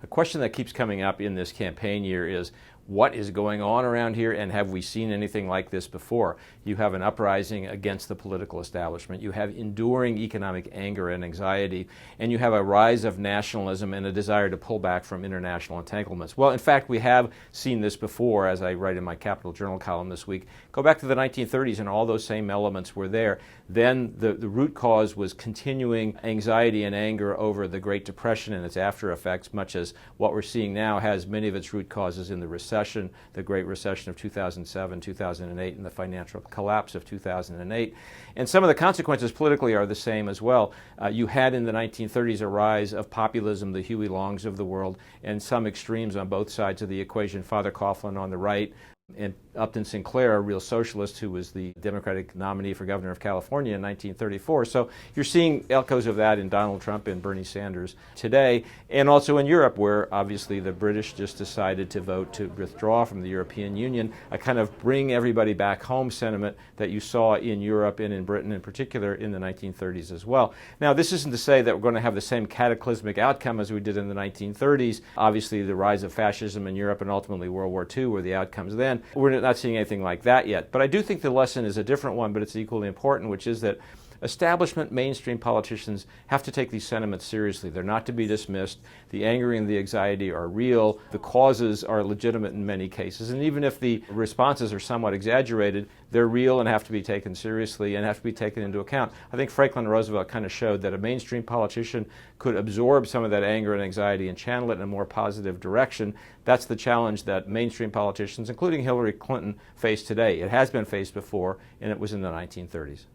A question that keeps coming up in this campaign year is, what is going on around here, and have we seen anything like this before? You have an uprising against the political establishment. You have enduring economic anger and anxiety, and you have a rise of nationalism and a desire to pull back from international entanglements. Well, in fact, we have seen this before, as I write in my Capital Journal column this week. Go back to the 1930s and all those same elements were there. Then the root cause was continuing anxiety and anger over the Great Depression and its after effects, much as what we're seeing now has many of its root causes in the recession, the Great Recession of 2007, 2008, and the financial collapse of 2008. And some of the consequences politically are the same as well. You had in the 1930s a rise of populism, the Huey Longs of the world, and some extremes on both sides of the equation. Father Coughlin on the right, and Upton Sinclair, a real socialist who was the Democratic nominee for governor of California in 1934. So you're seeing echoes of that in Donald Trump and Bernie Sanders today, and also in Europe, where obviously the British just decided to vote to withdraw from the European Union, a kind of bring everybody back home sentiment that you saw in Europe and in Britain in particular in the 1930s as well. Now, this isn't to say that we're going to have the same cataclysmic outcome as we did in the 1930s. Obviously, the rise of fascism in Europe and ultimately World War II were the outcomes then. We're not seeing anything like that yet. But I do think the lesson is a different one, but it's equally important, which is that establishment mainstream politicians have to take these sentiments seriously. They're not to be dismissed. The anger and the anxiety are real. The causes are legitimate in many cases. And even if the responses are somewhat exaggerated, they're real and have to be taken seriously and have to be taken into account. I think Franklin Roosevelt kind of showed that a mainstream politician could absorb some of that anger and anxiety and channel it in a more positive direction. That's the challenge that mainstream politicians, including Hillary Clinton, face today. It has been faced before, and it was in the 1930s.